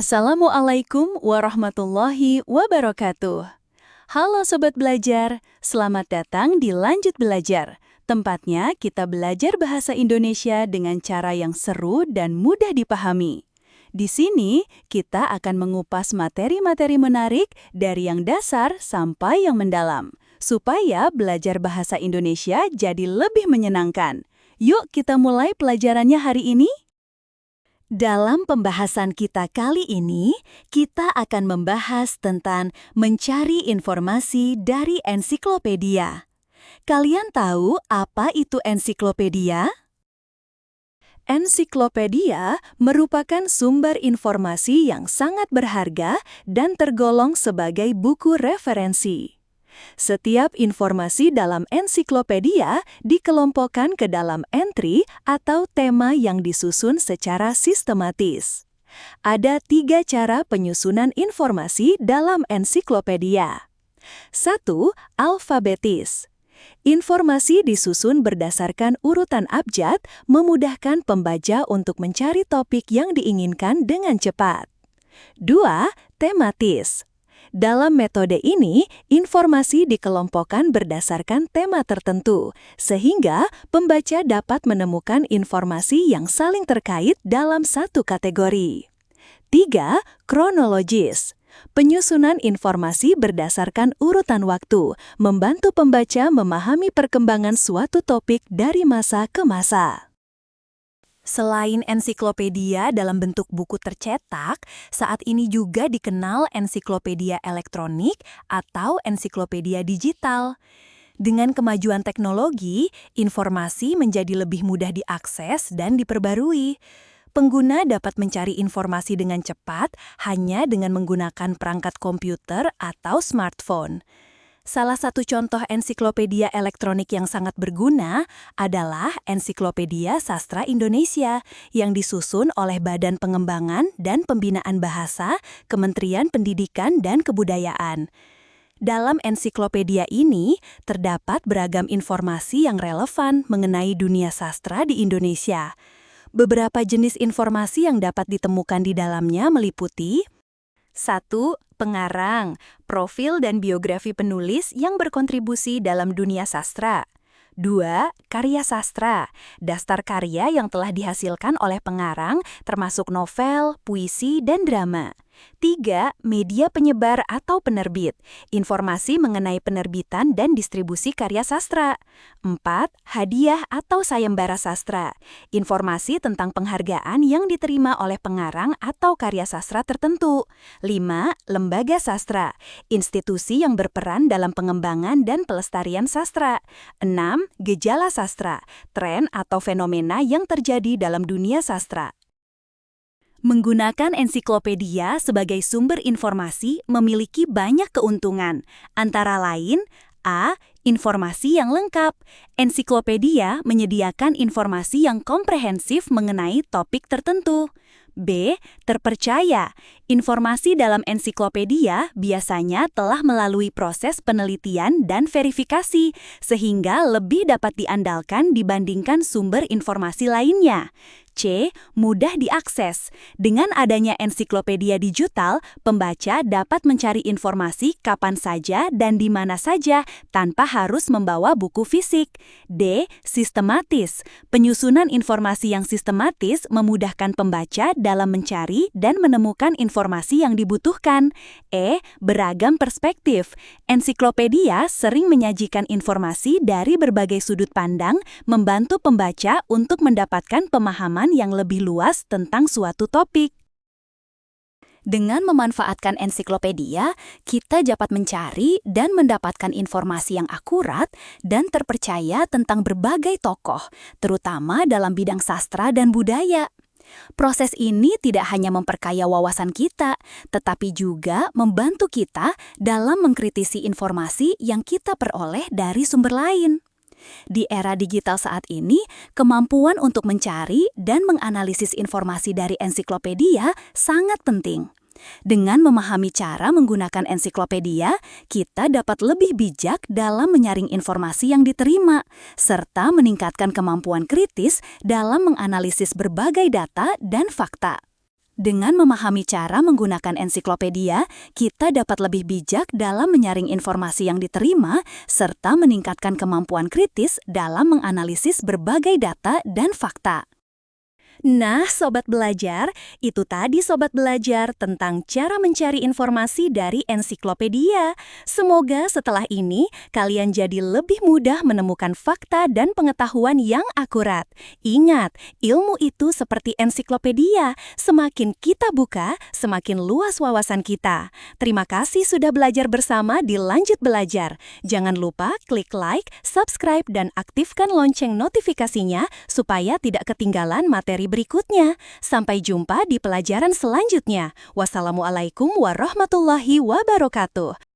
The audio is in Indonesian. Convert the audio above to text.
Assalamualaikum warahmatullahi wabarakatuh. Halo Sobat Belajar, selamat datang di Lanjut Belajar. Tempatnya kita belajar bahasa Indonesia dengan cara yang seru dan mudah dipahami. Di sini, kita akan mengupas materi-materi menarik dari yang dasar sampai yang mendalam, supaya belajar bahasa Indonesia jadi lebih menyenangkan. Yuk kita mulai pelajarannya hari ini. Dalam pembahasan kita kali ini, kita akan membahas tentang mencari informasi dari ensiklopedia. Kalian tahu apa itu ensiklopedia? Ensiklopedia merupakan sumber informasi yang sangat berharga dan tergolong sebagai buku referensi. Setiap informasi dalam ensiklopedia dikelompokkan ke dalam entry atau tema yang disusun secara sistematis. Ada 3 cara penyusunan informasi dalam ensiklopedia. 1. Alfabetis. Informasi disusun berdasarkan urutan abjad, memudahkan pembaca untuk mencari topik yang diinginkan dengan cepat. 2. Tematis. Dalam metode ini, informasi dikelompokkan berdasarkan tema tertentu, sehingga pembaca dapat menemukan informasi yang saling terkait dalam satu kategori. 3. Kronologis. Penyusunan informasi berdasarkan urutan waktu, membantu pembaca memahami perkembangan suatu topik dari masa ke masa. Selain ensiklopedia dalam bentuk buku tercetak, saat ini juga dikenal ensiklopedia elektronik atau ensiklopedia digital. Dengan kemajuan teknologi, informasi menjadi lebih mudah diakses dan diperbarui. Pengguna dapat mencari informasi dengan cepat hanya dengan menggunakan perangkat komputer atau smartphone. Salah satu contoh ensiklopedia elektronik yang sangat berguna adalah Ensiklopedia Sastra Indonesia yang disusun oleh Badan Pengembangan dan Pembinaan Bahasa, Kementerian Pendidikan dan Kebudayaan. Dalam ensiklopedia ini, terdapat beragam informasi yang relevan mengenai dunia sastra di Indonesia. Beberapa jenis informasi yang dapat ditemukan di dalamnya meliputi 1. Pengarang, profil dan biografi penulis yang berkontribusi dalam dunia sastra. 2. Karya sastra, daftar karya yang telah dihasilkan oleh pengarang termasuk novel, puisi, dan drama. 3. Media penyebar atau penerbit, informasi mengenai penerbitan dan distribusi karya sastra. 4. Hadiah atau sayembara sastra, informasi tentang penghargaan yang diterima oleh pengarang atau karya sastra tertentu. 5. Lembaga sastra, institusi yang berperan dalam pengembangan dan pelestarian sastra. 6. Gejala sastra, tren atau fenomena yang terjadi dalam dunia sastra. Menggunakan ensiklopedia sebagai sumber informasi memiliki banyak keuntungan, antara lain A. Informasi yang lengkap. Ensiklopedia menyediakan informasi yang komprehensif mengenai topik tertentu. B. Terpercaya. Informasi dalam ensiklopedia biasanya telah melalui proses penelitian dan verifikasi, sehingga lebih dapat diandalkan dibandingkan sumber informasi lainnya. C. Mudah diakses. Dengan adanya ensiklopedia digital, pembaca dapat mencari informasi kapan saja dan di mana saja tanpa harus membawa buku fisik. D. Sistematis. Penyusunan informasi yang sistematis memudahkan pembaca dalam mencari dan menemukan informasi yang dibutuhkan. E. Beragam perspektif. Ensiklopedia sering menyajikan informasi dari berbagai sudut pandang, membantu pembaca untuk mendapatkan pemahaman yang lebih luas tentang suatu topik. Dengan memanfaatkan ensiklopedia, kita dapat mencari dan mendapatkan informasi yang akurat dan terpercaya tentang berbagai tokoh, terutama dalam bidang sastra dan budaya. Proses ini tidak hanya memperkaya wawasan kita, tetapi juga membantu kita dalam mengkritisi informasi yang kita peroleh dari sumber lain. Di era digital saat ini, kemampuan untuk mencari dan menganalisis informasi dari ensiklopedia sangat penting. Dengan memahami cara menggunakan ensiklopedia, kita dapat lebih bijak dalam menyaring informasi yang diterima, serta meningkatkan kemampuan kritis dalam menganalisis berbagai data dan fakta. Dengan memahami cara menggunakan ensiklopedia, kita dapat lebih bijak dalam menyaring informasi yang diterima, serta meningkatkan kemampuan kritis dalam menganalisis berbagai data dan fakta. Nah, Sobat Belajar, itu tadi Sobat Belajar tentang cara mencari informasi dari ensiklopedia. Semoga setelah ini kalian jadi lebih mudah menemukan fakta dan pengetahuan yang akurat. Ingat, ilmu itu seperti ensiklopedia. Semakin kita buka, semakin luas wawasan kita. Terima kasih sudah belajar bersama di Lanjut Belajar. Jangan lupa klik like, subscribe, dan aktifkan lonceng notifikasinya supaya tidak ketinggalan materi berikutnya. Sampai jumpa di pelajaran selanjutnya. Wassalamualaikum warahmatullahi wabarakatuh.